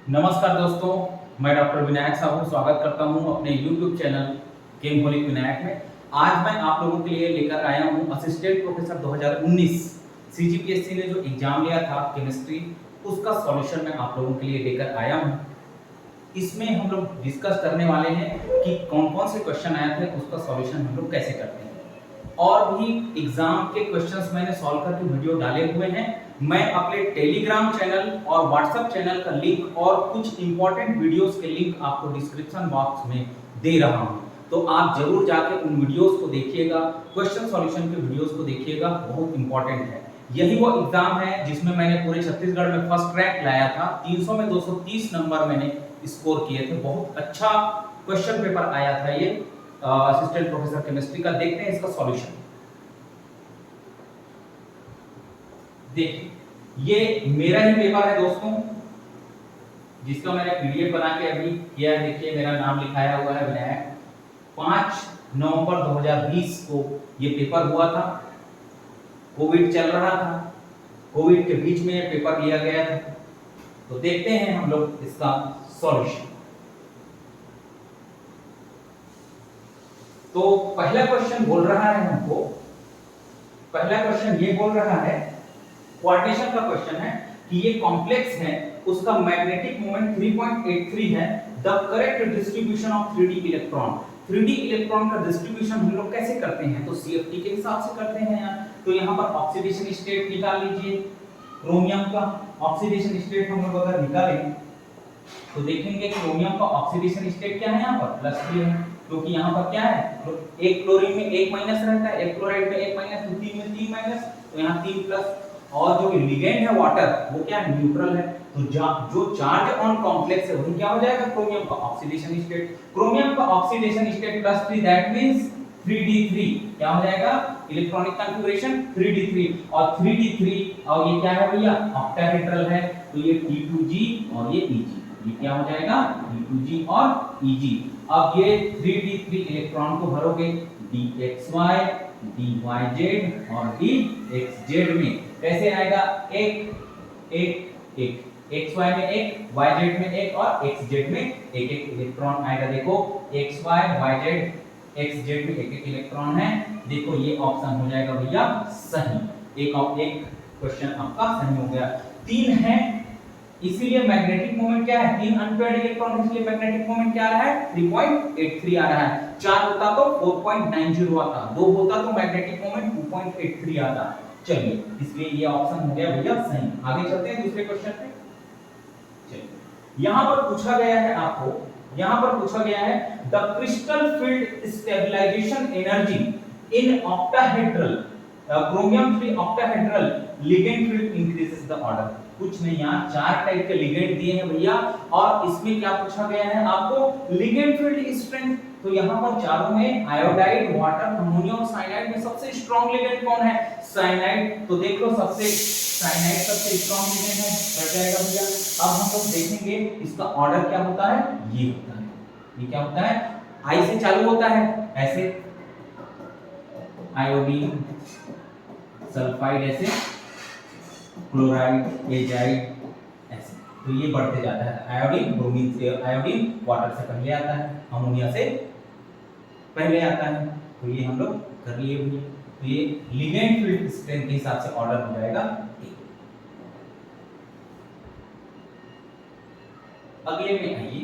नमस्कार दोस्तों, मैं डॉक्टर विनायक साहू स्वागत करता हूं अपने YouTube चैनल गेमहोलिक विनायक में। आज मैं आप लोगों के लिए लेकर आया हूं असिस्टेंट प्रोफेसर 2019 सीजीपीएससी ने जो एग्जाम लिया था केमिस्ट्री, उसका सॉल्यूशन मैं आप लोगों के लिए लेकर आया हूं। इसमें हम लोग डिस्कस करने वाले हैं कि कौन कौन से क्वेश्चन आए थे, उसका सॉल्यूशन हम लोग कैसे करते हैं। और भी एग्जाम के क्वेश्चंस मैंने सॉल्व करके वीडियो डाले हुए हैं। मैं अपने टेलीग्राम चैनल और व्हाट्सएप चैनल का लिंक और कुछ इंपॉर्टेंट वीडियोस के लिंक आपको डिस्क्रिप्शन बॉक्स में दे रहा हूं, तो आप जरूर जाके उन वीडियोस को देखिएगा, क्वेश्चन सॉल्यूशन के वीडियोस को देखिएगा, बहुत इंपॉर्टेंट है। यही वो एग्जाम है जिसमें मैंने पूरे छत्तीसगढ़ में फर्स्ट रैंक लाया था। 300 में 230 नंबर मैंने स्कोर किए थे। बहुत अच्छा क्वेश्चन पेपर आया था ये असिस्टेंट प्रोफेसर केमिस्ट्री का। देखते हैं इसका सॉल्यूशन। देखिए, ये मेरा ही पेपर है दोस्तों, जिसका मैंने पीडीएफ बना के अभी किया है। देखिए, मेरा नाम लिखाया हुआ है विनायक। 5 नवंबर 2020 को ये पेपर हुआ था। कोविड चल रहा था, कोविड के बीच में ये पेपर लिया गया था। तो देखते हैं हम लोग इसका सॉल्यूशन। तो पहला क्वेश्चन बोल रहा है हमको, पहला क्वेश्चन ये बोल रहा है, कोऑर्डिनेशन का क्वेश्चन है कि ये कॉम्प्लेक्स है, उसका मैग्नेटिक मोमेंट 3.83 है। The correct distribution of 3d electron. 3d electron का डिस्ट्रीब्यूशन हम लोग कैसे करते हैं? तो CFT के हिसाब से करते हैं यार। तो यहाँ पर ऑक्सीडेशन स्टेट निकाल लीजिए। क्रोमियम का ऑक्सीडेशन स्टेट हम लोग अगर निकालें तो देखेंगे क्रोमियम का ऑक्सीडेशन स्टेट क्या है, यहाँ पर +3 है, क्योंकि यहाँ पर क्या है, एक क्लोरीन में 1 माइनस रहता है, एक क्लोराइड में 1 माइनस, तो 3 में 3 माइनस, तो यहाँ 3 प्लस। और जो लिगेंड है वाटर, वो क्या है, न्यूट्रल है। तो जो चार्ज ऑन कॉम्प्लेक्स है वही क्या हो जाएगा, क्रोमियम का ऑक्सीडेशन स्टेट। क्रोमियम का oxidation state +3, that means 3d3 क्या हो जाएगा, इलेक्ट्रॉनिक कॉन्फ़िगरेशन 3d3। और 3d3 और ये क्या है भैया, ऑक्टाहेड्रल है, तो ये T2G और ये Eg, ये क्या हो जाएगा, T2G और Eg। अब ये 3d3 इलेक्ट्रॉन को भरोगे dxy, dyz और dxz में, कैसे आएगा, एक एक एक, xy में एक, yz में एक और xz में एक एक इलेक्ट्रॉन आएगा। देखो xy yz xz में एक एक इलेक्ट्रॉन है। देखो ये ऑप्शन हो जाएगा भैया सही। एक क्वेश्चन आपका सही हो गया। 3 है, इसीलिए मैग्नेटिक मोमेंट क्या है, 3 अनपेयर्ड इलेक्ट्रॉन, इसलिए मैग्नेटिक मोमेंट क्या आ रहा है, 3.83 आ रहा है। 4 होता तो 4.90 आता, 2 होता तो मैग्नेटिक मोमेंट 2.83 आता। चलिए, इसलिए ये ऑप्शन हो गया भैया सही। आगे चलते हैं दूसरे क्वेश्चन पे। चलिए, यहां पर पूछा गया है आपको, यहां पर पूछा गया है the crystal field stabilisation energy in octahedral chromium 3 octahedral ligand field increases the order. कुछ नहीं, यहाँ 4 टाइप के लिगेंड दिए हैं भैया, और इसमें क्या पूछा गया है आपको, लिगेंड फील्ड स्ट्रेंथ। तो यहाँ पर चारों में आयोडाइड, वाटर, अमोनिया और साइनाइड में सबसे स्ट्रॉन्ग लिगेंड कौन है, साइनाइड। तो देख लो, सबसे साइनाइड सबसे स्ट्रॉन्ग लिगेंड है, बढ़ जाएगा भैया। अब हम लोग देखेंगे इसका ऑर्डर क्या होता है, ये होता है, ये क्या होता है, आई से चालू होता है, ऐसे आयोडीन, सल्फाइड, ऐसे क्लोराइड, एजाइड, ऐसे। तो ये बढ़ते जाता है। आयोडीन, ब्रोमीन से, आयोडीन वाटर से पहले आता है, अमोनिया से पहले आता है। तो ये हम लोग कर लिए भी। तो ये लिगेंड फील्ड स्ट्रेंथ के हिसाब से ऑर्डर हो जाएगा। अगले में आइए,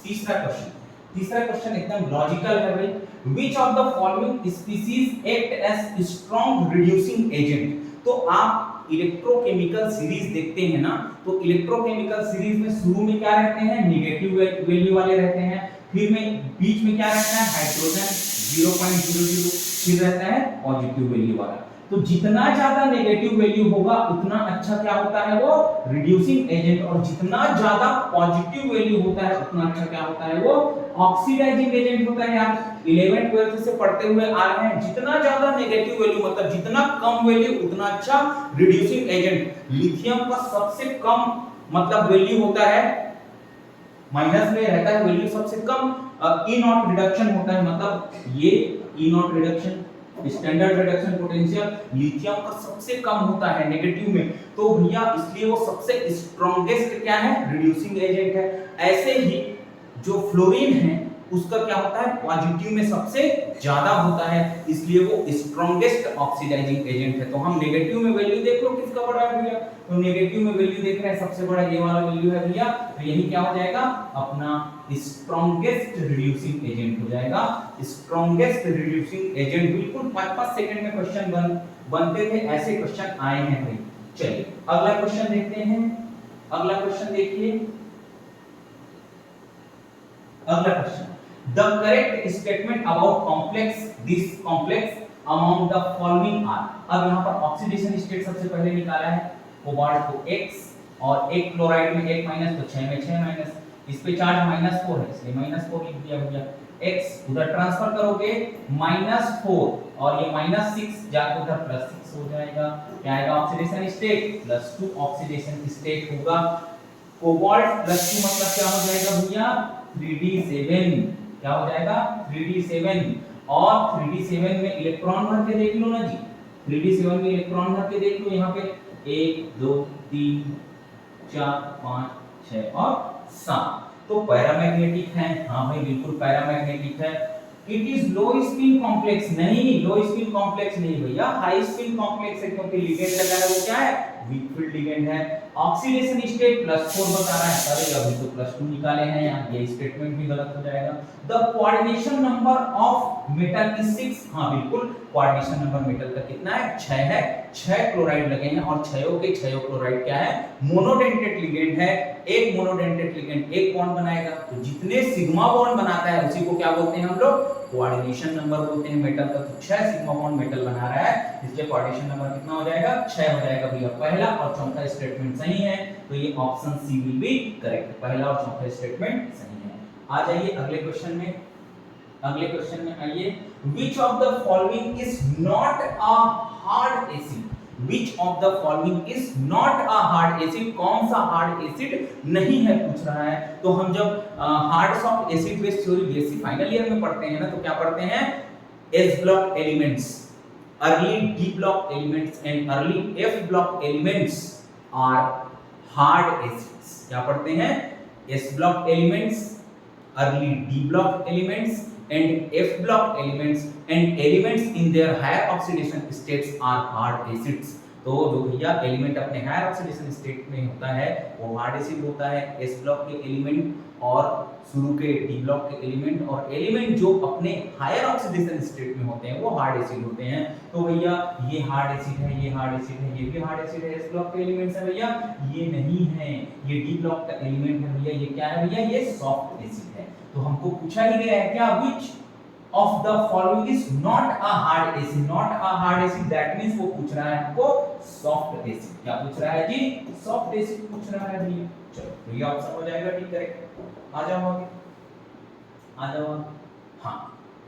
तीसरा क्वेश्चन। तीसरा क्वेश्चन एकदम लॉजिकल है भाई। Which of the following species act as strong reducing agent? तो आप इलेक्ट्रोकेमिकल सीरीज देखते हैं ना, तो इलेक्ट्रोकेमिकल सीरीज में शुरू में क्या रहते हैं, नेगेटिव वैल्यू वाले रहते हैं, फिर में बीच में क्या रहता है, हाइड्रोजन 0.00, फिर रहता है पॉजिटिव वैल्यू वाला। तो जितना ज्यादा नेगेटिव वैल्यू होगा उतना अच्छा क्या होता है, वो रिड्यूसिंग एजेंट, और जितना ज्यादा पॉजिटिव वैल्यू होता है उतना अच्छा क्या होता है, वो ऑक्सीडाइजिंग एजेंट होता है। आप 11th 12th से पढ़ते हुए आ रहे हैं, जितना ज्यादा नेगेटिव वैल्यू मतलब जितना कम वैल्यू उतना अच्छा रिड्यूसिंग एजेंट। लिथियम का सबसे कम मतलब वैल्यू होता है, माइनस में रहता है वैल्यू सबसे कम, ई नॉट रिडक्शन होता है, मतलब ये E naught reduction standard reduction potential lithium का सबसे कम होता है नेगेटिव में, तो भैया इसलिए वो सबसे स्ट्रॉन्गेस्ट क्या है, रिड्यूसिंग एजेंट है। ऐसे ही जो फ्लोरीन है उसका क्या होता है, पॉजिटिव में सबसे ज्यादा होता है, इसलिए वो स्ट्रॉन्गेस्ट ऑक्सीडाइजिंग एजेंट है। तो हम नेगेटिव में वैल्यू देख लो किसका बड़ा है भैया, तो नेगेटिव में वैल्यू देख रहे हैं सबसे बड़ा ये वाला वैल्यू है भैया, तो यही क्या हो जाएगा अपना स्ट्रॉन्गेस्ट रिड्यूसिंग एजेंट हो जाएगा। स्ट्रॉन्गेस्ट रिड्यूसिंग एजेंट, बिल्कुल 5-5 सेकंड में क्वेश्चन बनते थे, ऐसे क्वेश्चन आए हैं भाई। चलिए अगला क्वेश्चन देखते हैं। अगला क्वेश्चन देखिए, अगला question, the correct statement about complex this complex among the following are. अब यहाँ पर ऑक्सीडेशन स्टेट सबसे पहले निकाला है, कोबाल्ट को X और एक क्लोराइड में 1 माइनस, तो 6 में 6 माइनस, इस पे चार्ज -4 है इसलिए -4 लिख दिया भैया। X उधर ट्रांसफर करोगे -4 और ये -6 जाके उधर +6 हो जाएगा, क्या आएगा ऑक्सीडेशन स्टेट +2 ऑक्सीडेशन स्टेट होगा। कोबाल्ट +2 मतलब क्या हो जाएगा भैया 3d7, क्या हो जाएगा 3d7, और 3d7 में इलेक्ट्रॉन भर के देख लो ना जी, 3d7 में इलेक्ट्रॉन भर के देख लो, यहाँ पे 1 2 3 4 5 6 और 7, तो पैरामैग्नेटिक है। हाँ भाई बिल्कुल पैरामैग्नेटिक है। It is low spin complex, नहीं लो स्पिन कॉम्प्लेक्स नहीं भैया, हाई स्पिन कॉम्प्लेक्स है, क्योंकि लिगेंड लगा है वो क्या है, वीक फील्ड लिगेंड है। ऑक्सीडेशन स्टेट +4 बता रहा है, अरे अभी तो +2 निकाले हैं यहाँ, ये स्टेटमेंट भी गलत हो जाएगा। The coordination number of metal is 6, हाँ बिल्कुल कोऑर्डिनेशन नंबर मेटल का कितना है 6 है, 6 क्लोराइड लगे हैं और 6 क्लोराइड क्या है, मोनोडेंटेट लिगेंड है। एक मोनोडेंटेट लिगेंड एक बॉन्ड बनाएगा, तो जितने सिग्मा बॉन्ड बनाता है उसी को क्या बोलते हैं हम लोग, कोऑर्डिनेशन नंबर बोलते हैं मेटल का। तो 6 सिग्मा बॉन्ड मेटल बना रहा है, इसलिए कोऑर्डिनेशन नंबर कितना हो जाएगा 6 हो जाएगा भैया। पहला और चौथा स्टेटमेंट सही है, तो ये option C will be correct, पहला और चौथा स्टेटमेंट सही है। आ जाइए अगले क्वेश्चन में, अगले क्वेश्चन में आइए, which of the following is not a hard acid, which of the following is not a hard acid, कौन सा हार्ड एसिड नहीं है पूछ रहा है। तो हम जब hard soft acid base theory BSc final year में पढ़ते हैं ना, तो क्या पढ़ते हैं, S block elements, early D block elements and early F block elements are hard acids. क्या पढ़ते हैं, S block elements, early D block elements and F block elements and elements in their higher oxidation states are hard acids। तो जो भैया element अपने higher oxidation state में होता है वो हार्ड एसिड होता है। एस ब्लॉक के एलिमेंट और शुरू के डी ब्लॉक के एलिमेंट और एलिमेंट जो अपने हायर ऑक्सीडेशन स्टेट में होते हैं वो हार्ड एसिड होते हैं। तो भैया ये हार्ड एसिड है, ये हार्ड एसिड है, ये भी हार्ड एसिड है, एस ब्लॉक के एलिमेंट्स है भैया, ये नहीं है, ये डी ब्लॉक का एलिमेंट है भैया, ये क्या है भैया, ये सॉफ्ट एसिड है। तो हमको पूछा ही गया है क्या, which of the following is not a hard acid, not a hard acid, that means वो पूछ रहा है हमको सॉफ्ट एसिड। क्या पूछ रहा है जी, सॉफ्ट एसिड पूछ रहा है भैया। चलो तो ये ऑप्शन हो जाएगा ठीक करेक्ट। आ जाओ आगे, आ जाओ। हाँ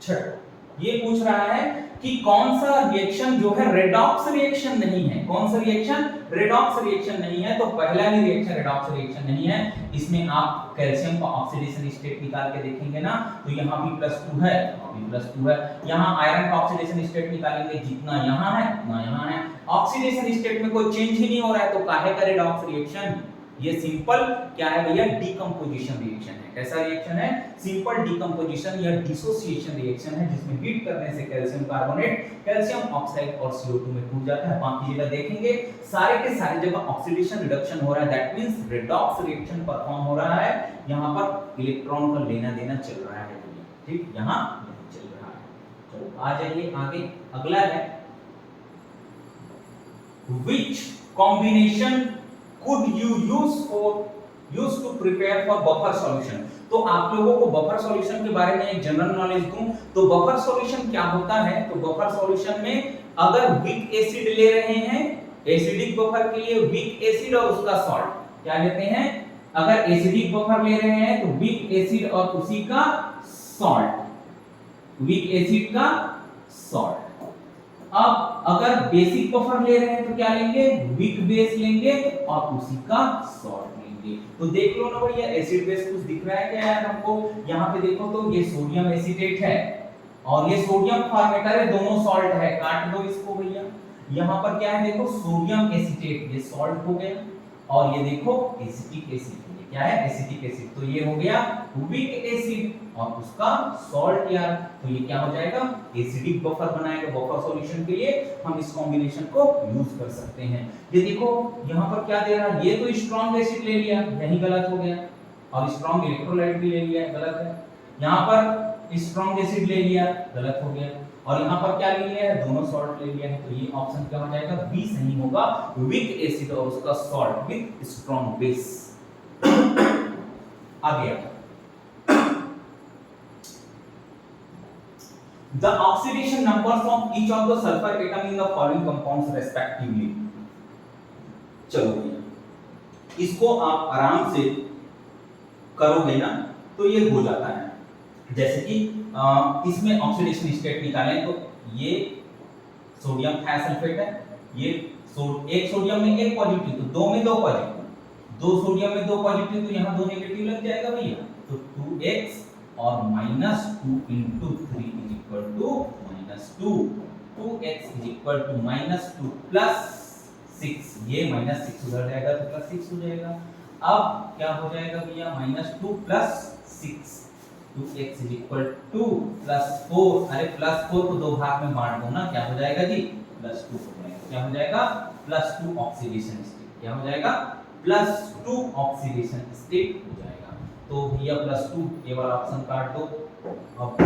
चलो ये पूछ रहा है कि कौन सा रिएक्शन जो है रेडॉक्स रिएक्शन नहीं है, कौन सा रिएक्शन रेडॉक्स रिएक्शन नहीं है। तो पहला ही रिएक्शन रेडॉक्स रिएक्शन नहीं है, इसमें आप कैल्शियम का ऑक्सीडेशन स्टेट निकाल के देखेंगे ना, तो यहाँ भी +2 है, यहाँ भी +2 है। यहाँ आयरन का ऑक्सीडेशन स्टेट निकालेंगे, जितना यहाँ है उतना यहाँ है, ऑक्सीडेशन स्टेट में कोई चेंज ही नहीं हो रहा है, तो काहे का रेडॉक्स रिएक्शन। ये सिंपल क्या है भैया, डीकंपोजिशन रिएक्शन है। कैसा रिएक्शन है, सिंपल डीकंपोजिशन या डिसोसिएशन रिएक्शन है, जिसमें हीट करने से कैल्शियम कार्बोनेट कैल्शियम ऑक्साइड और CO2 में टूट जाता है। बाकी जगह देखेंगे सारे के सारे जगह ऑक्सीडेशन रिडक्शन हो रहा है, that means redox reaction perform हो रहा है। यहाँ पर इलेक्ट्रॉन का लेना देना चल रहा है, ठीक, यहाँ नहीं चल रहा है। चलो आ जाइए आगे, अगला है which combination could you use to prepare for buffer solution। तो आप लोगों को बफर सॉल्यूशन के बारे में एक जनरल नॉलेज दूं तो बफर सॉल्यूशन क्या होता है। तो बफर सॉल्यूशन में अगर वीक एसिड ले रहे हैं, एसिडिक बफर के लिए वीक एसिड और उसका सॉल्ट क्या लेते हैं, अगर एसिडिक बफर ले रहे हैं तो वीक एसिड और उसी का सॉल्ट, वीक एसिड का सॉल्ट। अब अगर बेसिक बफर ले रहे हैं तो क्या लेंगे, वीक बेस लेंगे और उसी का सॉल्ट लेंगे। तो देख लो ना भैया, एसिड बेस कुछ दिख रहा है क्या यार हमको, यहाँ पे देखो तो ये सोडियम एसिटेट है और ये सोडियम फॉर्मेटर है, दोनों सॉल्ट है, काट दो इसको भैया। यहाँ पर क्या है देखो, सोडियम एसीटेट, ये सॉल्ट हो गया, और ये देखो एसिटिक एसिड, ये क्या है एसिटिक एसिड, तो ये हो गया वीक एसिड और उसका सॉल्ट यार, तो ये क्या हो जाएगा एसिडिक बफर बनाएगा। बफर सॉल्यूशन के लिए हम इस कॉम्बिनेशन को यूज कर सकते हैं। ये देखो यहाँ पर क्या दे रहा है, ये तो स्ट्रॉन्ग एसिड ले लिया, यही गलत हो गया, और स्ट्रॉन्ग इलेक्ट्रोलाइट भी ले लिया, गलत है। यहाँ पर स्ट्रॉन्ग एसिड ले लिया, गलत हो गया, और यहाँ पर क्या ले लिया है, दोनों सॉल्ट ले लिया है, तो ये ऑप्शन क्या हो जाएगा, बी सही होगा, वीक एसिड और उसका सॉल्ट विद स्ट्रॉन्ग बेस। आगे the oxidation numbers of each of the sulfur atom in the following compounds respectively। चलो भैया इसको आप आराम से करोगे ना तो ये हो जाता है। जैसे कि इसमें ऑक्सीडेशन स्टेट निकालें तो ये सोडियम थायोसल्फेट है, ये एक सोडियम में एक पॉजिटिव, तो दो में दो पॉजिटिव, दो सोडियम में दो पॉजिटिव, तो यहाँ दो नेगेटिव लग जाएगा भैया, तो 2x और -2 into 3 is equal to -2, 2x is equal to -2 plus 6, ये -6 उधर जाएगा तो +6 हो जाएगा। अब क्या हो जाएगा भैया, -2 plus 6, 2x is equal to +4, अरे +4 को दो भाग में बांट दो ना, क्या हो जाएगा जी +2 हो जाएगा, क्या हो जाएगा +2 ऑक्सीडेशन स्टेट, क्या हो जाएगा +2 ऑक्सीडेशन स्टेट हो जाएगा। तो भैया +2 ये वाला ऑप्शन काट दो। अब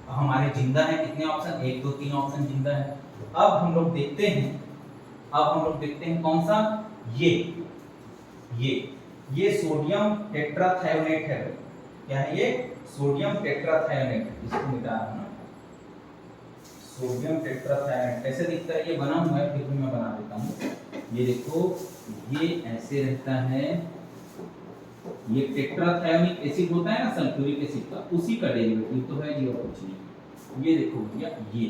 हमारे जिंदा है कितने ऑप्शन, 1 2 3 ऑप्शन जिंदा है। अब हम लोग देखते हैं कौन सा, ये सोडियम टेट्राथायोनेट है, क्या है ये सोडियम टेट्राथायोनेट, इसको मिटा रहा हूं ना, सोडियम टेट्राथायोनेट कैसे दिखता है, ये बना हुआ है फिर भी मैं बना देता हूं। ये देखो ये ऐसे रहता है, ये टेट्राथायोनिक एसिड होता है ना सल्फ्यूरिक एसिड का, उसी का डेरिवेटिव तो है जी और कुछ नहीं। ये देखो भैया ये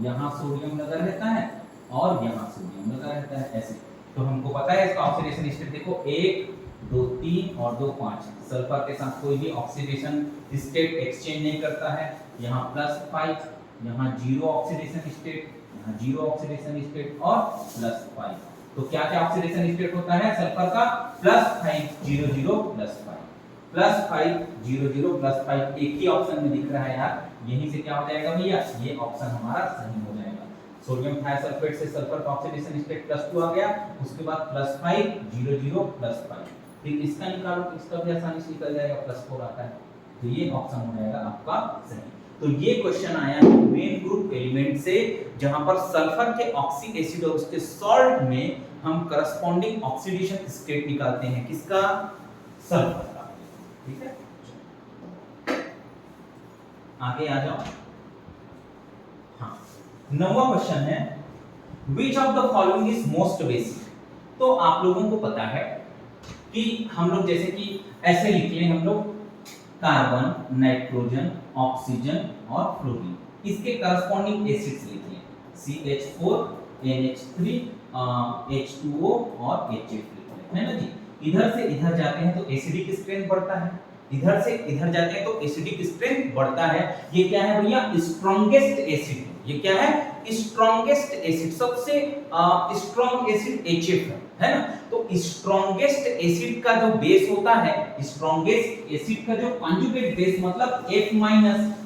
यहाँ सोडियम लगा रहता है और यहाँ सोडियम लगा रहता है ऐसे, तो हमको पता है इसका ऑक्सीडेशन स्टेट देखो 1 2 3 और 2 5, सल्फर के साथ कोई भी ऑक्सीडेशन स्टेट एक्सचेंज नहीं करता है। यहाँ +5, यहाँ 0 ऑक्सीडेशन स्टेट, यहाँ 0 ऑक्सीडेशन स्टेट और +5, तो क्या क्या ऑक्सीडेशन स्टेट होता है सल्फर का, +5 0 0 +5, +5 0 0 +5, एक ही ऑप्शन में दिख रहा है यार, यहीं से क्या हो जाएगा भैया, ये ऑप्शन हमारा सही हो जाएगा। सोडियम थायोसल्फेट से सल्फर का ऑक्सीडेशन स्टेट +2 आ गया, उसके बाद +5 0 0 +5, फिर इसका निकालो, इसका भी आसानी से निकल जाएगा, +4 आता है, तो ये ऑप्शन हो जाएगा आपका सही। तो ये क्वेश्चन आया है मेन ग्रुप एलिमेंट से, जहां पर सल्फर के ऑक्सी एसिड और उसके सॉल्ट में हम करस्पॉन्डिंग ऑक्सीडेशन स्टेट निकालते हैं, किसका, सल्फर का, ठीक है। आगे आ जाओ। हाँ 9वां क्वेश्चन है which of the following is most basic। तो आप लोगों को पता है कि हम लोग जैसे कि ऐसे लिख लें, हम लोग कार्बन, नाइट्रोजन, ऑक्सीजन और फ्लोरीन, इसके करस्पॉन्डिंग एसिड्स लिख लें, CH4 NH3 H2O और HF लिख लें, है ना जी। इधर से इधर जाते हैं तो एसिडिक स्ट्रेंथ बढ़ता है, इधर से इधर जाते हैं तो एसिडिक स्ट्रेंथ बढ़ता है। ये क्या है भैया, स्ट्रॉन्गेस्ट एसिड, ये क्या है स्ट्रॉन्गेस्ट एसिड, सबसे स्ट्रॉन्ग एसिड HF है ना। तो स्ट्रॉन्गेस्ट एसिड का जो बेस होता है, स्ट्रॉन्गेस्ट एसिड का जो कॉन्जुगेट बेस मतलब F-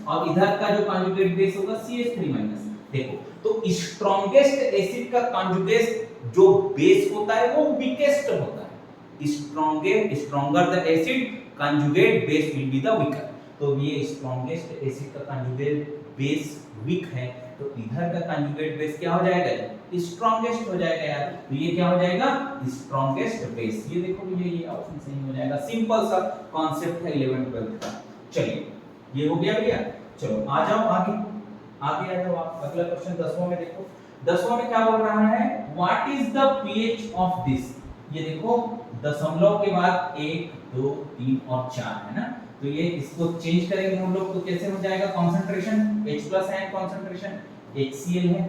और इधर का जो कॉन्जुगेट बेस होगा CH3-। देखो तो स्ट्रॉन्गेस्ट एसिड का कॉन्जुगेट जो बेस होता है वो वीकेस्ट होता है, stronger the acid conjugate base will be the weaker। तो ये स्ट्रॉन्गेस्ट एसिड का कंजुगेट बेस वीक है, तो इधर का कंजुगेट बेस क्या हो जाएगा, स्ट्रॉन्गेस्ट हो जाएगा यार, तो ये क्या हो जाएगा स्ट्रॉन्गेस्ट बेस। ये देखो ये ऑप्शन सही हो जाएगा, सिंपल सा कॉन्सेप्ट है 11th 12th का। चलिए ये हो गया भैया, चलो आ जाओ आगे आ जाओ आप, अगला क्वेश्चन 10वां में देखो। 10वां में क्या बोल रहा है, what is the pH of this. ये देखो दशमलव के बाद 1 2 3 और 4 है ना, तो ये इसको चेंज करेंगे हम लोग तो कैसे हो जाएगा, concentration H+ ion concentration HCl है,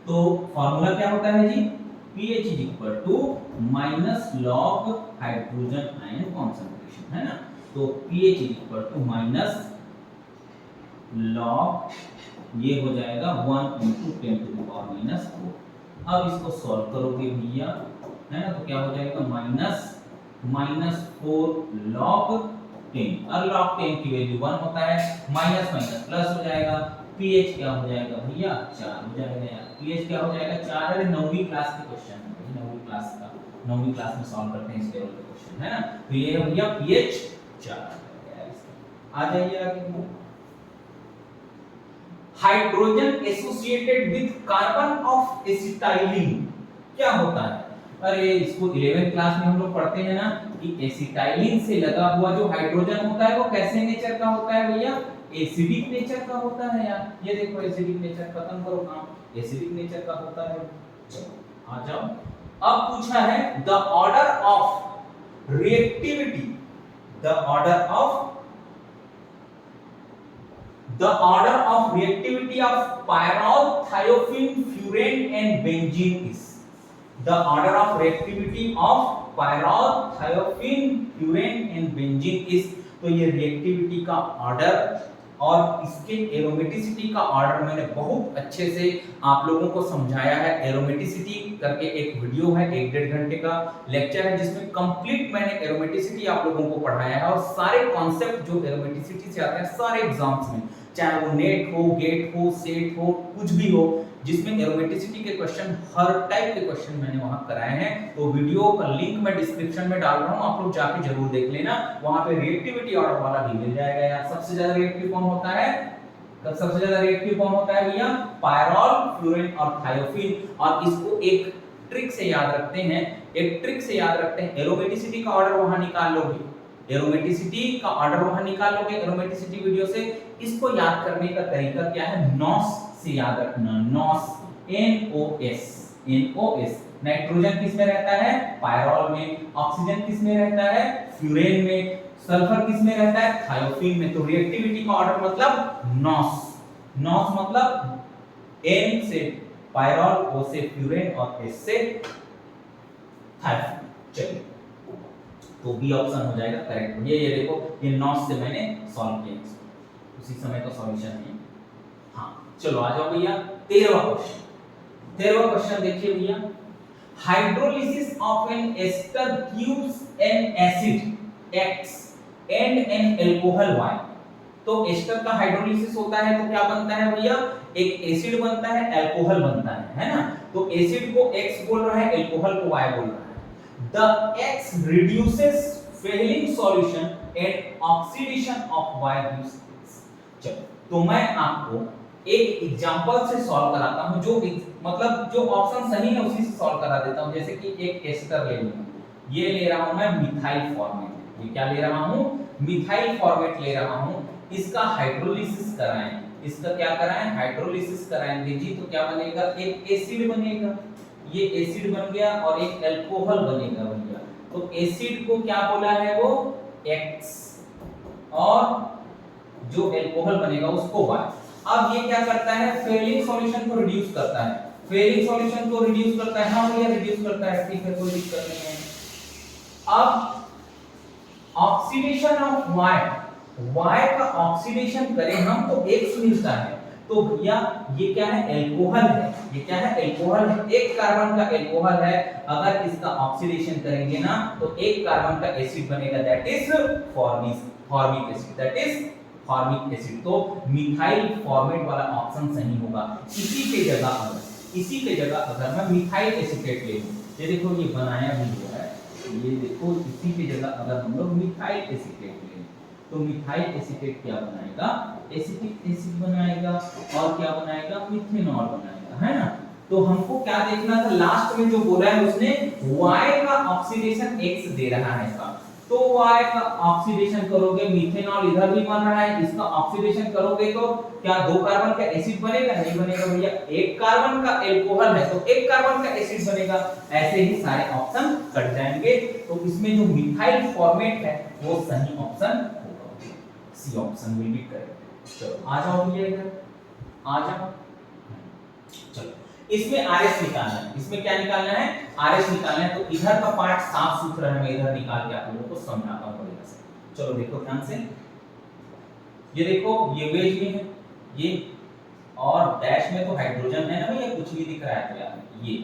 तो फार्मूला क्या होता है जी, pH - log hydrogen ion concentration, है ना। तो pH - log ये हो जाएगा 1 into 10 to the power minus 4। अब इसको सॉल्व करोगे भैया, है ना, तो क्या हो जाएगा -4 log 10। और log 10 की वैल्यू 1 होता है, माइनस माइनस प्लस हो जाएगा, pH क्या हो जाएगा भैया 4 हो जाएगा यार। pH क्या हो जाएगा 4। अरे 9वीं क्लास के क्वेश्चन है भाई, 9वीं क्लास का, 9वीं क्लास में सॉल्व करते हैं इस लेवल के क्वेश्चन, है ना। तो ये है भैया pH 4। आ जाइए आगे। Hydrogen associated with carbon of acetylene क्या होता है? अरे इसको 11th क्लास में हम लोग पढ़ते हैं ना कि एसिटाइलिन से लगा हुआ जो हाइड्रोजन होता है वो कैसे नेचर का होता है भैया? एसिडिक नेचर का होता है यार। ये देखो एसिडिक नेचर, खत्म करो काम, एसिडिक नेचर का होता है। चलो आ जाओ। अब पूछा है the order of reactivity, the order of reactivity of pyrrole, thiophenes, furane and benzene is। The order of reactivity of pyrrole, thiophenes, furane and benzene is। तो ये रिएक्टिविटी का ऑर्डर और इसके एरोमेटिसिटी का ऑर्डर मैंने बहुत अच्छे से आप लोगों को समझाया है। एरोमेटिसिटी करके एक वीडियो है, 1-1.5 घंटे का लेक्चर है जिसमें कंप्लीट मैंने एरोमेटिसिटी आप लोगों को पढ़ाया है और सारे कॉन्सेप्ट जो एरोमेटिसिटी से आते हैं सारे एग्जाम्स में, चाहे वो नेट हो, गेट हो, सेट हो, कुछ भी हो, जिसमें एरोमेटिसिटी के क्वेश्चन, हर टाइप के क्वेश्चन मैंने वहां कराए हैं। तो वीडियो का लिंक मैं डिस्क्रिप्शन में डाल रहा हूं, आप लोग जाके जरूर देख लेना, वहां पे रिएक्टिविटी ऑर्डर वाला भी मिल जाएगा यार। सबसे ज्यादा रिएक्टिव कौन होता है? सबसे ज्यादा रिएक्टिव कौन होता है भैया? पायरॉल, फ्लोरीन और थायोफीन। और इसको एक ट्रिक से याद रखते हैं, एक ट्रिक से याद रखते हैं, एरोमेटिसिटी का ऑर्डर वहां निकाल लोगे, एरोमेटिसिटी का ऑर्डर वहां निकाल लोगे एरोमेटिसिटी वीडियो से। इसको याद करने का तरीका क्या है? नॉस से याद रखना, नॉस, NOS, NOS। नाइट्रोजन किस में रहता है? पायरॉल में। ऑक्सीजन किस में रहता है? फ्यूरेन में। सल्फर किस में रहता है? थायोफीन में। तो रिएक्टिविटी का ऑर्डर मतलब नॉस, नॉस मतलब N से पायरॉल, O से फ्यूरेन और S से थायोफीन। चलिए तो बी ऑप्शन हो जाएगा करेक्ट। ये देखो, ये नॉस से मैंने सॉल्व किया, उसी समय का सॉल्यूशन है। हाँ चलो आ जाओ भैया 13वां क्वेश्चन। 13वां क्वेश्चन देखिए भैया, hydrolysis of an ester gives an acid X and an alcohol Y। तो एस्टर का हाइड्रोलिसिस होता है तो क्या बनता है भैया? एक एसिड बनता है, अल्कोहल बनता है ना। तो एसिड को X बोल रहा है, अल्कोहल को Y बोल रहा है। The X reduces failing solution and oxidation of Y gives X। चलो तो मैं आपको एक एग्जांपल से सॉल्व कराता हूं, जो मतलब जो ऑप्शन सही है उसी से सॉल्व करा देता हूं। जैसे कि एक एस्टर ले लूंगा, ये ले रहा हूं मैं मिथाइल फॉर्मेट। ये क्या ले रहा हूं? मिथाइल फॉर्मेट ले रहा हूं। इसका हाइड्रोलिसिस कराएं, इसका क्या कराएं? हाइड्रोलिसिस कराएंगे जी। तो क्या बनेगा? एक एसिड बनेगा, ये एसिड बन गया और एक अल्कोहल बनेगा भैया। तो एसिड को क्या बोला है? वो X और जो अल्कोहल बनेगा उसको Y। अब ये क्या करता है? फेलिंग सॉल्यूशन को रिड्यूस करता है, फेलिंग सॉल्यूशन को रिड्यूस करता है। हाँ भैया रिड्यूस करता है, ठीक है कोई दिक्कत नहीं है। अब ऑक्सीडेशन ऑफ Y का ऑक्सीडेशन करें हम तो X मिलता है। तो भैया ये क्या है? अल्कोहल है। ये क्या है? अल्कोहल है, एक कार्बन का अल्कोहल है। अगर इसका ऑक्सीडेशन करेंगे ना तो एक कार्बन का एसिड बनेगा, that is formic acid, that is formic acid. तो मिथाइल फॉर्मेट वाला ऑप्शन सही होगा। इसी के जगह अगर मैं मिथाइल एसीटेट ले लूं, ये देखो ये बनाया भी हुआ है, ये देखो इसी की जगह अगर हम लोग मिथाइल एसीटेट ले तो मिथाइल एसीटेट क्या बनाएगा? एसिटिक एसिड बनाएगा और क्या बनाएगा? मिथेनॉल बनाएगा, है ना। तो हमको क्या देखना था? लास्ट में जो बोला है उसने Y का ऑक्सीडेशन X दे रहा है इसका, तो Y का ऑक्सीडेशन करोगे, मिथेनॉल इधर भी बन रहा है, इसका ऑक्सीडेशन करोगे तो क्या दो कार्बन का एसिड बनेगा? नहीं बनेगा भैया। एक कार्बन का अल्कोहल है तो एक कार्बन का एसिड बनेगा। ऐसे ही सारे ऑप्शन कट जाएंगे। तो इसमें जो मिथाइल फॉर्मेट है वो सही option C option will be correct. चलो आ जाओ भैया इधर, आ जाओ। चलो इसमें RS निकालना है, इसमें क्या निकालना है? RS निकालना है। तो इधर का पार्ट साफ सुथरा है, मैं इधर निकाल के आप लोगों को समझाता हूं बढ़िया से। चलो देखो ध्यान से, ये देखो ये वेज में है ये, और डैश में तो हाइड्रोजन है ना भैया, कुछ नहीं दिख रहा है तो यार ये,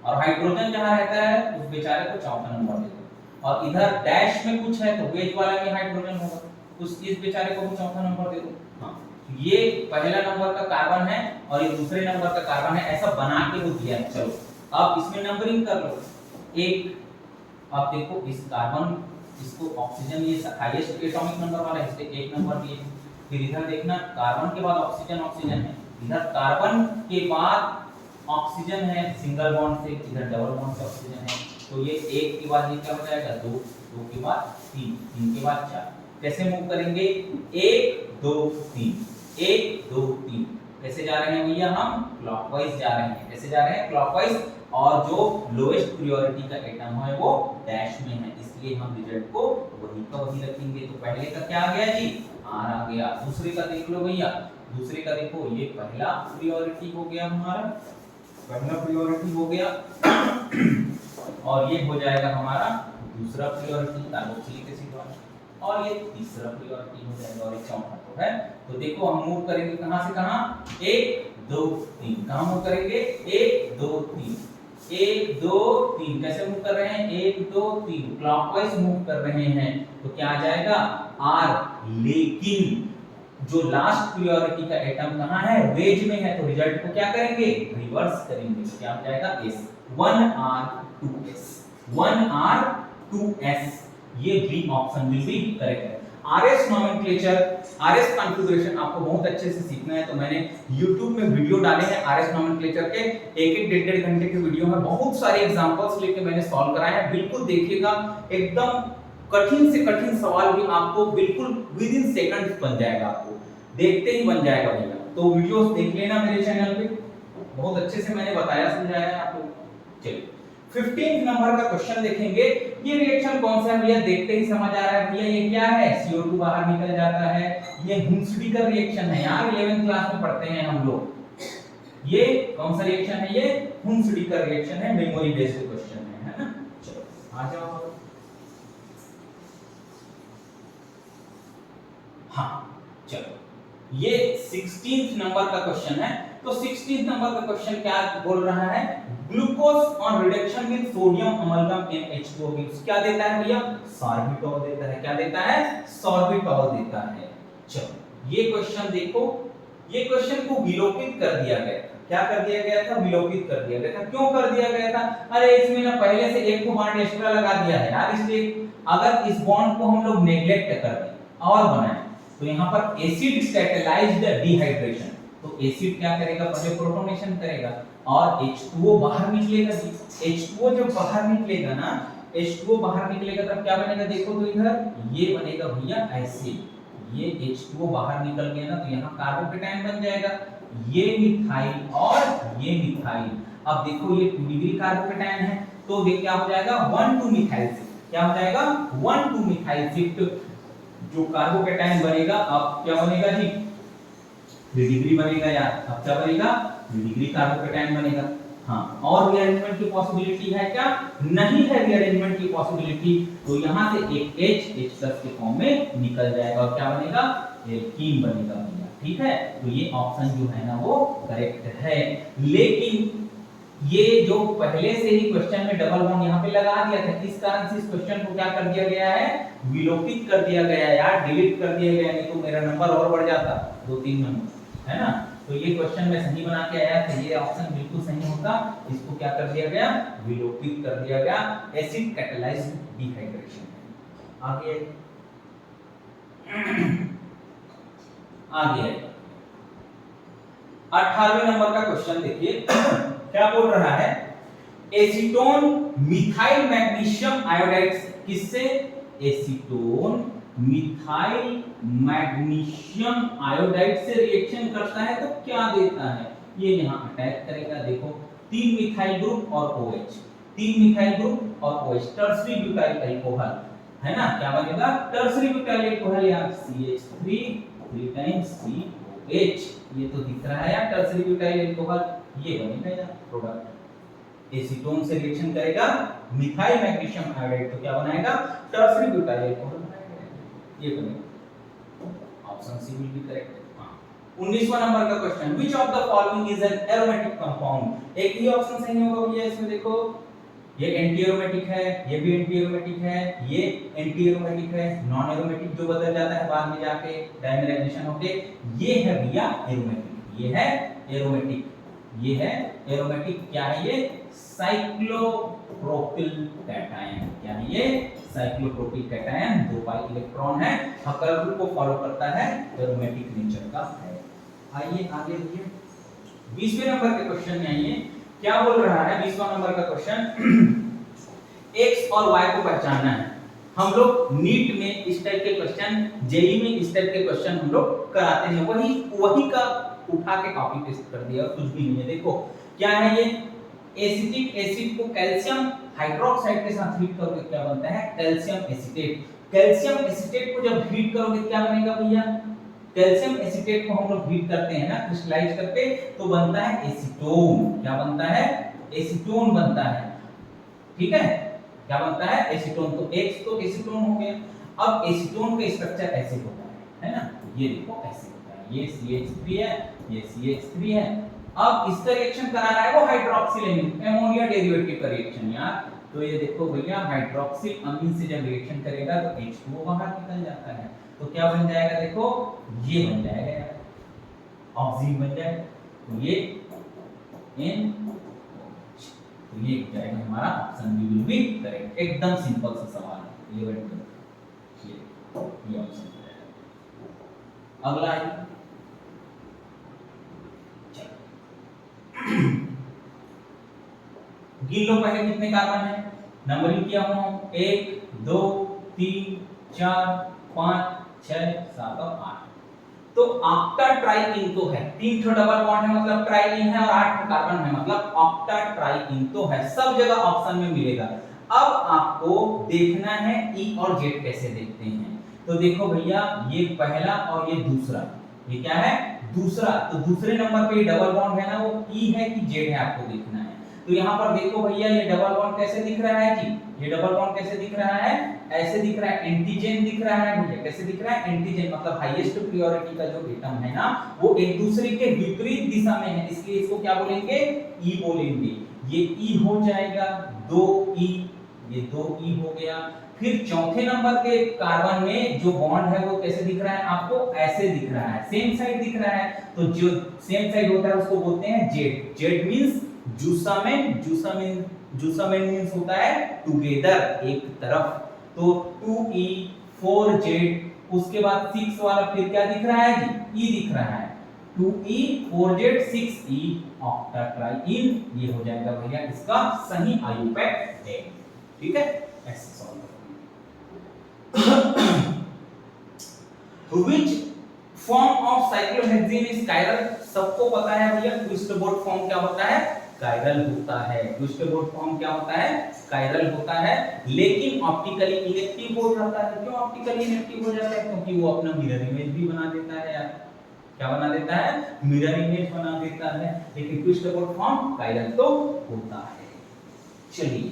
और हाइड्रोजन जहां रहता है उस बेचारे को चौथा नंबर दे दो, और इधर डैश में कुछ है तो वेज वाला में हाइड्रोजन होगा, उस इस बेचारे को भी चौथा नंबर दे दो। हाँ, ये पहला नंबर का कार्बन है और ये दूसरे नंबर का कार्बन है, ऐसा बना के वो दिया है। चलो अब इसमें नंबरिंग कर लो। एक, अब देखो इस कार्बन, इसको ऑक्सीजन, ये हाईएस्ट एटॉमिक नंबर वाला है, इसलिए एक नंबर दिए। फिर इधर देखना कार्बन के बाद ऑक्सीजन, ऑक्सीजन है, इधर कार्बन के बाद ऑक्सीजन है सिंगल बॉन्ड से, इधर डबल बॉन्ड से ऑक्सीजन है, तो ये एक के बाद ये क्या हो जाएगा, दो, दो के बाद तीन, तीन के बाद चार। कैसे मूव करेंगे, एक दो तीन, एक दो तीन, कैसे जा रहे हैं भैया, हम क्लॉकवाइज जा रहे हैं। कैसे जा रहे हैं, क्लॉकवाइज, और जो लोएस्ट प्रायोरिटी का एटम है वो डैश में है, इसलिए हम रिजल्ट को वही का वही रखेंगे। तो पहले का क्या आ गया जी, आर आ गया। दूसरे का देख लो भैया, दूसरे का देखो, ये पहला प्रायोरिटी हो गया हमारा, पहला प्रायोरिटी हो गया और ये हो जाएगा हमारा दूसरा प्रायोरिटी कार्बोक्सिलिक एसिड वाला, और ये तीसरा प्रायोरिटी हो जाएगा, और एक चौथा तो है। तो देखो हम मूव करेंगे कहां से कहां, एक दो तीन, कहां मूव करेंगे, एक दो तीन, एक दो तीन, कैसे मूव कर रहे हैं, एक दो तीन, क्लॉकवाइज मूव कर रहे हैं। तो क्या आ जाएगा, आर। लेकिन जो लास्ट प्रायोरिटी का एटम कहां है, वेज में है, तो रिजल्ट को क्या करेंगे, रिवर्स करेंगे। तो क्या हो जाएगा, एस, 1r2s, 1r2s, ये B option will be correct है। आरएस नोमेनक्लेचर, आरएस कॉन्फ़िगरेशन आपको बहुत अच्छे से सीखना है, तो मैंने YouTube में वीडियो डाले हैं आरएस नोमेनक्लेचर के, एक डेढ़ घंटे के वीडियो में बहुत सारे एग्जांपल्स लेके मैंने सॉल्व कराए हैं, बिल्कुल देखिएगा। एकदम कठिन से कठिन सवाल भी आपको बिल्कुल विद इन सेकंड्स बन जाएगा, आपको देखते ही बन जाएगा भैया। तो वीडियोस देख लेना मेरे चैनल पे, बहुत अच्छे से मैंने बताया समझाया है आपको। चलिए 15th नंबर का क्वेश्चन देखेंगे। ये रिएक्शन कौन सा है भैया, देखते ही समझ आ रहा है भैया, ये क्या है, CO2 बाहर निकल जाता है, ये हुंसडीकर रिएक्शन है यार, 11th क्लास में पढ़ते हैं हम लोग। ये कौन सा रिएक्शन है, ये हुंसडीकर रिएक्शन है, मेमोरी बेस्ड क्वेश्चन है ना। चलो आ जाओ। हाँ चलो, ये 16th नंबर का क्वेश्चन है। तो 16th नंबर का क्वेश्चन क्या बोल रहा है, glucose on reduction with sodium amalgam NH2 gives, क्या देता है भैया, सॉर्बिटॉल देता है। क्या देता है, सॉर्बिटॉल देता है। चलो ये क्वेश्चन देखो, ये क्वेश्चन को विलोपित कर दिया गया था। क्या कर दिया गया था, विलोपित कर दिया गया था। क्यों कर दिया गया था, अरे इसमें ना पहले से एक को बॉन्ड एक्स्ट्रा लगा दिया है यार, इसलिए अगर इस बॉन्ड को हम लोग नेग्लेक्ट कर दें और बनाएं, तो यहाँ पर एसिड कैटेलाइज्ड डिहाइड्रेशन, तो एसिड क्या करेगा, पहले प्रोटोनेशन करेगा और H2O बाहर निकलेगा। H2O जब बाहर निकलेगा ना, H2O बाहर निकलेगा तब क्या बनेगा, देखो तो इधर ये बनेगा भैया एसिड, ये H2O बाहर निकल गया ना, तो यहाँ कार्बोकेटाइन बन जाएगा, ये मिथाइल और ये मिथाइल। अब देखो ये 2 डिग्री कार्बोकेटाइन है, तो ये क्या हो जाएगा, 1,2 मिथाइल शिफ्ट, क्या हो जाएगा, 1,2 मिथाइल शिफ्ट। जो कार्बोकेटाइन बनेगा अब क्या बनेगा जी, 3 डिग्री बनेगा यार। अब क्या बनेगा, 3 डिग्री कार्बोकेटाइन बनेगा। हाँ, और रीअरेंजमेंट की पॉसिबिलिटी है क्या, नहीं है रीअरेंजमेंट की पॉसिबिलिटी, तो यहाँ से एक H के फॉर्म में निकल जाएगा और क्या बनेगा, एल्कीन बनेगा भैया। ठीक है, तो ये ऑप्शन जो है ना वो करेक्ट है। लेकिन ये जो पहले से ही क्वेश्चन में डबल बॉन्ड यहाँ पे लगा दिया था, इस कारण से इस क्वेश्चन को क्या कर दिया गया है, विलोपित कर दिया गया यार, डिलीट कर दिया गया, नहीं तो मेरा नंबर और बढ़ जाता 2-3 नंबर, है ना। तो ये क्वेश्चन मैं सही बना के आया था, ये ऑप्शन बिल्कुल सही होता, इसको क्या कर दिया गया, विलोपित कर दिया गया, एसिड कैटेलाइज्ड डिहाइड्रेशन। आगे आगे 18वें नंबर का क्वेश्चन देखिए, क्या बोल रहा है, एसीटोन मिथाइल मैग्नीशियम आयोडाइड, किससे, एसीटोन मिथाइल मैग्नीशियम आयोडाइड से रिएक्शन करता है तो क्या देता है, ये यहां अटैक करेगा। देखो 3 मिथाइल ग्रुप और OH, 3 मिथाइल ग्रुप और OH, टर्सरी ब्यूटाइल अल्कोहल है ना, क्या बनेगा, टर्सरी ब्यूटाइल अल्कोहल यार, CH3 3 टाइम्स COH, ये तो दिख रहा है यार, टर्सरी ब्यूटाइल अल्कोहल, ये बनेगा यार प्रोडक्ट। एसीटोन से रिएक्शन करेगा मिथाइल मैग्नीशियम आयोडाइड, तो क्या बनाएगा, टर्सरी ब्यूटाइल अल्कोहल बनाएगा, ये बनेगा। Option C will be correct. 19वां नंबर का question, which of the following is an aromatic compound. एक ही ऑप्शन सही होगा भैया इसमें, देखो ये एंटी एरोमेटिक है, ये भी एंटी एरोमेटिक है, ये एंटी एरोमेटिक है, नॉन एरोमेटिक जो बदल जाता है बाद में जाके डायमेराइजेशन होके, ये है भैया एरोमेटिक, ये है एरोमेटिक, ये है एरोमेटिक। क्या है ये? Cyclopropyl cation. क्या है ये? साइक्लोप्रोपिल कैटायन, 2 पाई इलेक्ट्रॉन है, हकल रूल को फॉलो करता है, एरोमेटिक नेचर का है। आइए आगे देखिए 20वें नंबर के क्वेश्चन में आइए, क्या बोल रहा है 20वां नंबर का क्वेश्चन, x और y को पहचानना है। हम लोग नीट में इस टाइप के क्वेश्चन, जेईई में इस टाइप के क्वेश्चन हम लोग कराते हैं, वही का उठा के कॉपी पेस्ट कर दिया, कुछ भी नहीं है। देखो क्या है ये, एसिटिक एसिड को कैल्शियम हाइड्रोक्साइड के साथ हीट करोगे क्या बनता है? Calcium acetate. कैल्शियम एसीटेट को जब हीट करोगे क्या बनेगा भैया? कैल्शियम एसीटेट को हम लोग हीट करते हैं ना क्रिस्टलाइज करके, तो बनता है एसीटोन। क्या बनता है? एसीटोन बनता है। ठीक है, क्या बनता है? एसीटोन। तो X तो एसीटोन हो गया। अब एसीटोन का स्ट्रक्चर ऐसे होता है ना, ये देखो ऐसे होता है, ये CH3 है, ये CH3 है। अब इसका रिएक्शन करा रहा है वो हाइड्रोक्सिल अमीन, अमोनिया डेरिवेटिव का रिएक्शन यार। तो ये देखो भैया हाइड्रोक्सिल अमीन से जब रिएक्शन करेगा तो H2O बाहर निकल जाता है, तो क्या बन जाएगा? देखो ये बन जाएगा यार, ऑक्सीजन बन जाएगा, तो ये N, तो ये हो जाएगा हमारा option B will be correct. एकदम सिंपल सा सवाल है 11 का, ये ऑप्शन हो जाएगा। अगला है गिन लो पहले कितने कार्बन है, नंबरिंग किया हूं 1 2 3 4 5 6 7 और 8। तो ऑक्टा ट्राइकिंतो है, 3 ठो डबल बॉन्ड है मतलब ट्राइकिन है, और 8 कार्बन है मतलब ऑक्टा ट्राइकिंतो है, सब जगह ऑप्शन में मिलेगा। अब आपको देखना है ई और जेड कैसे देखते हैं। तो देखो भैया ये पहला और ये दूसरा, ये क्या है? दूसरा। तो दूसरे नंबर पे ये डबल बॉन्ड है ना, वो ई है कि जेड है आपको देखना है। तो यहाँ पर देखो भैया ये डबल बॉन्ड कैसे दिख रहा है जी, ये डबल बॉन्ड कैसे दिख रहा है? ऐसे दिख रहा है, एंटीजन दिख रहा है भैया। कैसे दिख रहा है? एंटीजन, मतलब हाईएस्ट प्रायोरिटी का जो एटम है ना वो एक दूसरे के विपरीत दिशा में है, इसलिए इसको क्या बोलेंगे? ई बोलेंगे। ये ई हो जाएगा 2E, ये 2E हो गया। फिर चौथे नंबर के कार्बन में जो बॉन्ड है वो कैसे दिख रहा है आपको? ऐसे दिख रहा है, सेम साइड दिख रहा है। तो जो सेम साइड होता है उसको बोलते हैं जेड। जेड मींस जूसामेन, जूसामेन मींस होता है टुगेदर, एक तरफ। तो 2E 4Z, उसके बाद 6 वाला फिर क्या दिख रहा है जी? E दिख रहा है। 2E 4Z 6E ऑक्टा ट्राइइन, ये हो जाएगा भैया इसका सही आयुपैक है। ठीक है, ऐसे solve Which form of cyclohexene is chiral? सबको पता है भैया ट्विस्ट बोट फॉर्म क्या होता है? कायरल होता है। ट्विस्ट बोट फॉर्म क्या होता है? कायरल होता है, लेकिन ऑप्टिकली इनेक्टिव हो जाता है। क्यों ऑप्टिकली इनेक्टिव हो जाता है? क्योंकि वो अपना मिरर इमेज भी बना देता है यार। क्या बना देता है? मिरर इमेज बना देता है, लेकिन ट्विस्ट बोट फॉर्म कायरल तो होता है। चलिए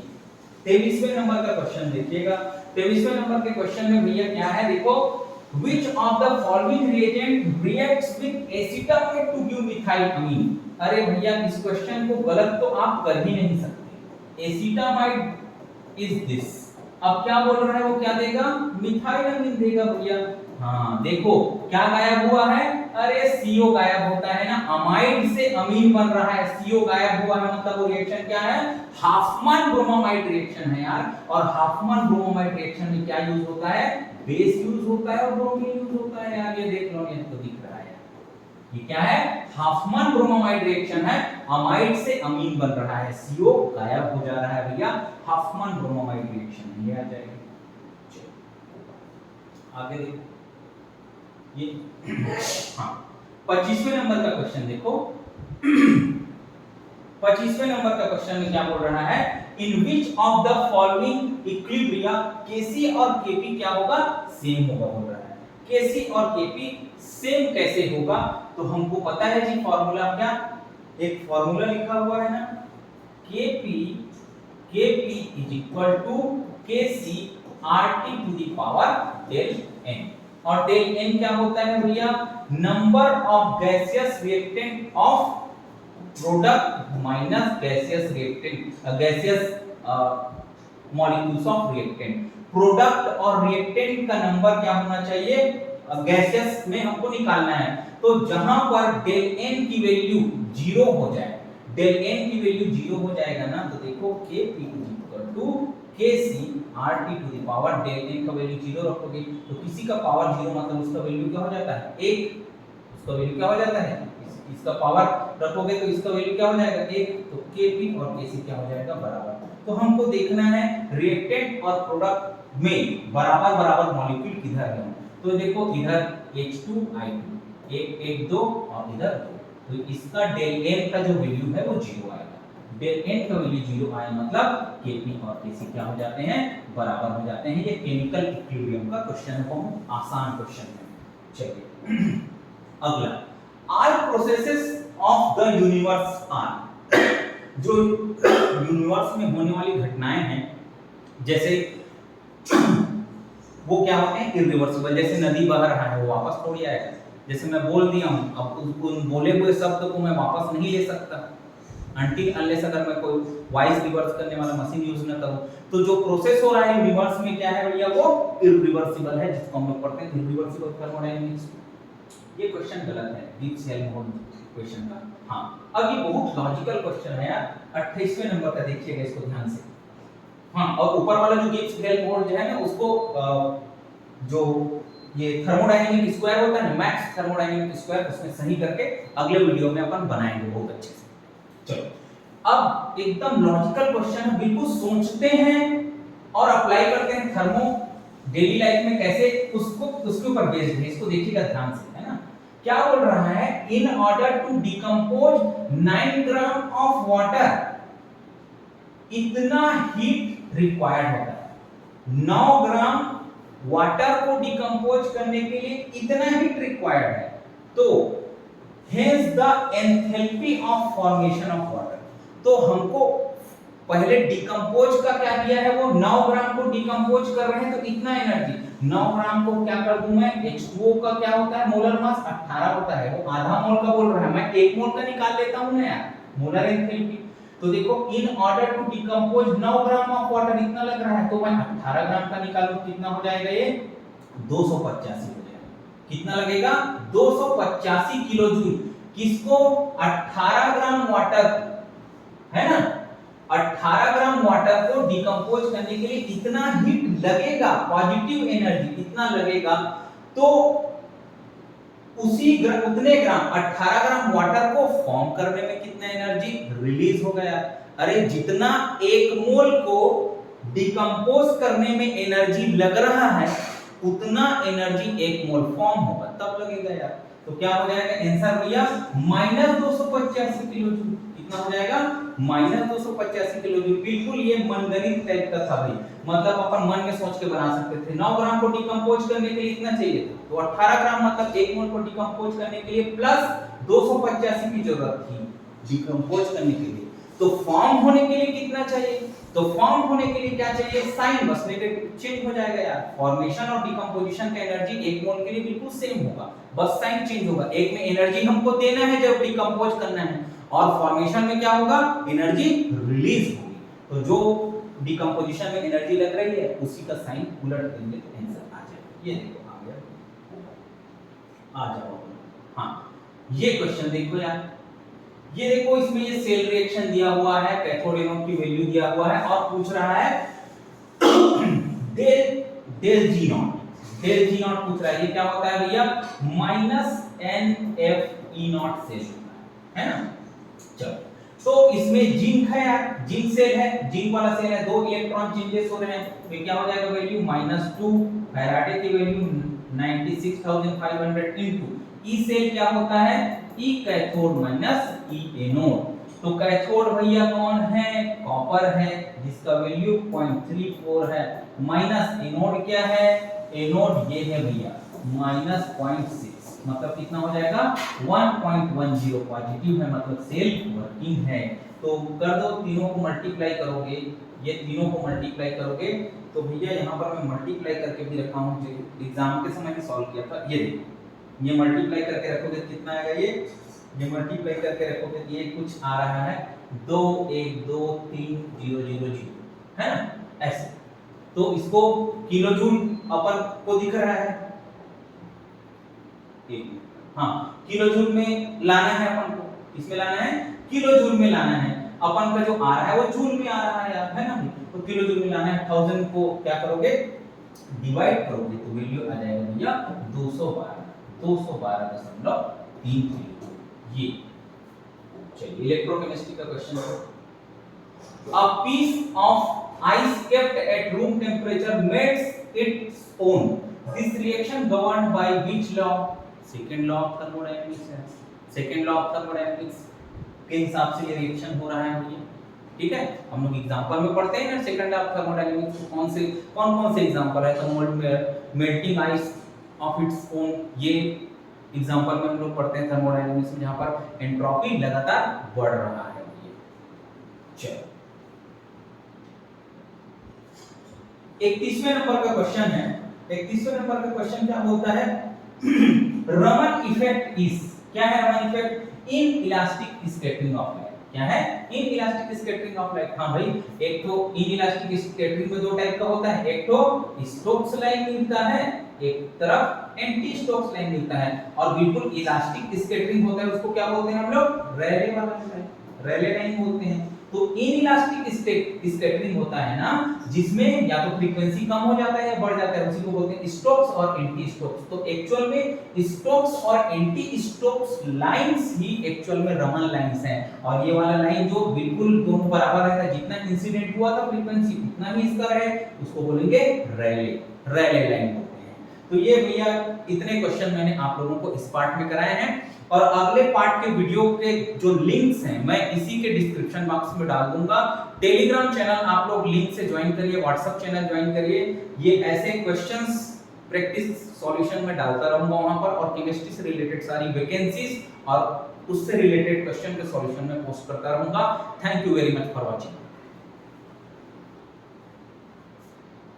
23वें नंबर का क्वेश्चन देखिएगा। 23वें नंबर के क्वेश्चन में भैया क्या है देखो, which of the following reagent reacts with acetamide to give methyl amine? अरे भैया इस क्वेश्चन को गलत तो आप कर ही नहीं सकते। एसिटामाइड इज दिस, अब क्या बोल रहा है वो? क्या देगा? मिथाइल अमीन देगा भैया। हाँ देखो क्या गायब हुआ है? अरे CO गायब होता है ना, अमाइड से अमीन बन रहा है, CO गायब हुआ है मतलब वो रिएक्शन क्या है? हाफमैन ब्रोमामाइड रिएक्शन है यार। और हाफमैन ब्रोमामाइड रिएक्शन में क्या यूज होता है? बेस यूज होता है और ब्रोमीन यूज होता है यार। ये देख लो, ये तो दिख रहा है। ये क्या है? हाफमैन ब्रोमामाइड रिएक्शन है, अमाइड से अमीन बन रहा है, CO गायब हो जा रहा है भैया, हाफमैन ब्रोमामाइड रिएक्शन ये आ जाएगा। चलो आगे देखो, ये हाँ 25वें नंबर का क्वेश्चन देखो। 25वें नंबर का क्वेश्चन में क्या बोल रहा है? In which of the following equilibria Kc और Kp क्या होगा? सेम होगा बोल रहा है। Kc और Kp सेम कैसे होगा? तो हमको पता है जी फॉर्मूला क्या, एक फॉर्मूला लिखा हुआ है ना, Kp is equal to Kc RT to the power del n। और डेल एन क्या होता है भैया, number of gaseous reactant of product minus gaseous reactant, gaseous molecules of reactant. Product और रिएक्टेंट का नंबर क्या होना चाहिए, गैसियस में हमको निकालना है। तो जहां पर डेल एन की वैल्यू 0 हो जाए, डेल एन की वैल्यू 0 हो जाएगा ना, तो देखो Kp Kc RT to the power, del N का वैल्यू 0 रखोगे तो किसी का पावर 0 मतलब उसका वैल्यू क्या हो जाता है 1, उसका वैल्यू क्या हो जाता है, इसका पावर रखोगे तो इसका वैल्यू क्या हो जाएगा 1, तो Kp और Kc क्या हो जाएगा बराबर। तो हमको देखना है रिएक्टेंट और प्रोडक्ट में बराबर बराबर मॉलिक्यूल किधर है। तो देखो इधर H2I2 1 1 2 और इधर 2, तो इसका डेल एन का जो वैल्यू है वो 0 आएगा। डेल एन का वैल्यू 0 आया मतलब Kp और Kc क्या हो जाते हैं, बराबर हो जाते हैं। ये केमिकल इक्विलिब्रियम का क्वेश्चन है, बहुत आसान क्वेश्चन है। चलिए अगला, all processes of the universe are, जो यूनिवर्स में होने वाली घटनाएं हैं जैसे वो क्या होते हैं इरिवर्सिबल, जैसे नदी बह रहा है वो वापस थोड़ी आएगा, जैसे मैं बोल दिया हूं अब उसको बोले हुए शब्द को मैं वापस नहीं ले सकता अनटिल अनलेस अगर मैं कोई वॉइस रिवर्स करने वाला मशीन यूज ना करूं। तो जो प्रोसेस हो रहा है यूनिवर्स में क्या है भैया, वो इरिवर्सिबल है, जिसको हम लोग पढ़ते हैं इरिवर्सिबल थर्मोडायनामिक्स। ये क्वेश्चन गलत है, गिब्स हेल्महोल्ट्ज क्वेश्चन का। हां अब ये बहुत लॉजिकल क्वेश्चन है यार, 28वें नंबर का देखिएगा इसको ध्यान से। हां और ऊपर वाला जो गिब्स हेल्महोल्ट्ज है ना उसको जो ये थर्मोडायनामिक स्क्वायर होता है ना, मैक्स थर्मोडायनामिक स्क्वायर, उसमें सही करके अगले वीडियो में अपन बनाएंगे बहुत अच्छे से। चलो अब एकदम लॉजिकल क्वेश्चन है, बिल्कुल सोचते हैं और अप्लाई करते हैं थर्मो डेली लाइफ में कैसे, उसको उसके ऊपर बेस्ड है। इसको देखिएगा ध्यान से, है ना। क्या बोल रहा है, in order to decompose 9 gram of water इतना हीट रिक्वायर्ड होता है। 9 ग्राम वाटर को डिकम्पोज करने के लिए इतना हीट रिक्वायर्ड है। तो hence the enthalpy of formation of water, तो हमको पहले डिकम्पोज का क्या दिया है, वो 9 ग्राम को डिकम्पोज कर रहे हैं तो इतना एनर्जी। 9 ग्राम को क्या कर दूं मैं, H2O का क्या होता है मोलर मास 18 होता है, वो आधा मोल का बोल रहा है, मैं 1 मोल का निकाल लेता हूं ना यार, मोलर एंथैल्पी। तो देखो in order to decompose 9 gram of water इतना लग रहा है, तो मैं 18 ग्राम का निकालूं कितना हो जाएगा, ये 285 हो जाएगा। कितना लगेगा, 285 किलो जूल। किसको, 18 ग्राम वाटर, है ना, 18 ग्राम वाटर को डिकम्पोज करने के लिए इतना हीट लगेगा, पॉजिटिव एनर्जी इतना लगेगा। तो उतने ग्राम 18 ग्राम वाटर को फॉर्म करने में कितना एनर्जी रिलीज हो गया। अरे जितना 1 मोल को डिकम्पोज करने में एनर्जी लग रहा है उतना एनर्जी 1 मोल फॉर्म होगा तब लगेगा यार। तो क्या हो जाएगा आंसर भैया, -285 किलो जूल। कितना हो जाएगा, -285 किलो जूल। बिल्कुल ये मनगणित टाइप का था भाई, मतलब अपन मन में सोच के बना सकते थे। 9 ग्राम को डिकम्पोज करने के लिए इतना चाहिए था, तो 18 ग्राम मतलब 1 मोल को डिकम्पोज करने के लिए प्लस 285 की जरूरत थी डिकम्पोज करने के लिए। तो फॉर्म होने के लिए कितना चाहिए, तो फॉर्म होने के लिए क्या चाहिए, साइन, बस नेगेटिव चेंज हो जाएगा यार। फॉर्मेशन और डिकम्पोजिशन का एनर्जी 1 मोल के लिए बिल्कुल सेम होगा, बस साइन चेंज होगा। एक में एनर्जी हमको देना है जब डिकम्पोज करना है, और फॉर्मेशन में क्या होगा, एनर्जी रिलीज होगी। तो जो डिकम्पोजिशन में एनर्जी लग रही है उसी का साइन उलट देंगे तो आंसर आ जाएगा। ये देखो आ गया, आ जाओ। हां ये क्वेश्चन देखो यार, ये देखो इसमें ये सेल रिएक्शन दिया हुआ है, कैथोड एनोड की वैल्यू दिया हुआ है और पूछ रहा है del G naught, del G naught पूछ रहा है। ये क्या होता है भैया, -NFE0 सेल है ना। चलो तो इसमें जिंक है यार, जिंक सेल है, जिंक वाला सेल है, 2 इलेक्ट्रॉन चेंजेस हो रहे हैं, तो क्या हो जाएगा वैल्यू -2, फैराडे की वैल्यू 96500 इनटू ई सेल क्या होता है, ई कैथोड माइनस ई एनोड। तो कैथोड भैया कौन है, कॉपर है जिसका वैल्यू 0.34 है, माइनस एनोड क्या है, एनोड ये है भैया -0.6, मतलब कितना हो जाएगा 1.10 पॉजिटिव है, मतलब सेल वर्किंग है। तो कर दो, तीनों को मल्टीप्लाई करोगे, ये तीनों को मल्टीप्लाई करोगे तो भैया यहाँ पर मैं मल्टीप्लाई करके भी रखा हूँ, जो एग्जाम के समय में सॉल्व किया था। ये देखो, ये मल्टीप्लाई करके रखोगे कितना आएगा, ये मल्टीप्लाई करके रखोगे तो ये कुछ आ रहा है 2 1 2 3 0 0 0, है ना, ऐसे। तो इसको किलो जूल अपन को दिख रहा है, हाँ किलो जूल में लाना है अपन को, किसमें लाना है, किलो जूल में लाना है। अपन का जो आ रहा है वो जूल में आ रहा है यार, है ना, तो किलो जूल में लाना है। 1000 को क्या करोगे, डिवाइड करोगे तो वैल्यू आ जाएगा भैया 212.33 किलो। ये चलिए इलेक्ट्रोकेमिस्ट्री का क्वेश्चन है। A piece of ice kept at room temperature makes its own. This reaction governed by which law? Second law of thermodynamics है। Second law of thermodynamics के हिसाब से ये रिएक्शन हो रहा है भैया, ठीक है। हम लोग एग्जांपल में पढ़ते हैं ना सेकंड लॉ ऑफ थर्मोडायनामिक्स को, कौन से एग्जांपल है, तो melting ice of its own, ये एग्जांपल में हम लोग पढ़ते हैं थर्मोडायनामिक्स में, जहां पर एंट्रोपी लगातार बढ़ रहा है भैया। चलो 31वें नंबर का क्वेश्चन है। 31वें नंबर का क्वेश्चन क्या बोलता है, रमन इफेक्ट इज, क्या है Raman effect, in elastic scattering of light. क्या है, in elastic scattering of light. हाँ भाई, एक तो इन इलास्टिक स्कैटरिंग में दो टाइप का होता है, एक तो स्टोक्स लाइन मिलता है, एक तरफ एंटी स्टोक्स लाइन मिलता है, और बिल्कुल इलास्टिक स्कैटरिंग होता है उसको क्या बोलते हैं हम लोग, रेले वाला लाइन, रेले लाइन बोलते हैं। तो इन इलास्टिक स्कैटरिंग होता है ना, जिसमें या तो फ्रीक्वेंसी कम हो जाता है या बढ़ जाता है, उसी को बोलते हैं स्टोक्स और एंटी स्टोक्स। तो एक्चुअल में स्टोक्स और एंटी स्टोक्स लाइंस ही एक्चुअल में रमन लाइंस हैं, और ये वाला लाइन जो बिल्कुल दोनों बराबर रहता है, जितना इंसिडेंट हुआ था फ्रीक्वेंसी उतना ही इसका रहे, उसको बोलेंगे रेले लाइन बोलते हैं। तो ये भैया इतने क्वेश्चन मैंने आप लोगों को इस पार्ट में कराए हैं, और अगले पार्ट के वीडियो के जो लिंक्स हैं मैं इसी के डिस्क्रिप्शन बॉक्स में डाल दूंगा। टेलीग्राम चैनल आप लोग लिंक से ज्वाइन करिए, व्हाट्सएप चैनल ज्वाइन करिए, ये ऐसे क्वेश्चंस प्रैक्टिस सॉल्यूशन में डालता रहूंगा वहां पर, और केमिस्ट्री से रिलेटेड सारी वैकेंसीज और उससे रिलेटेड क्वेश्चन के सॉल्यूशन में पोस्ट करता रहूंगा। Thank you very much for watching.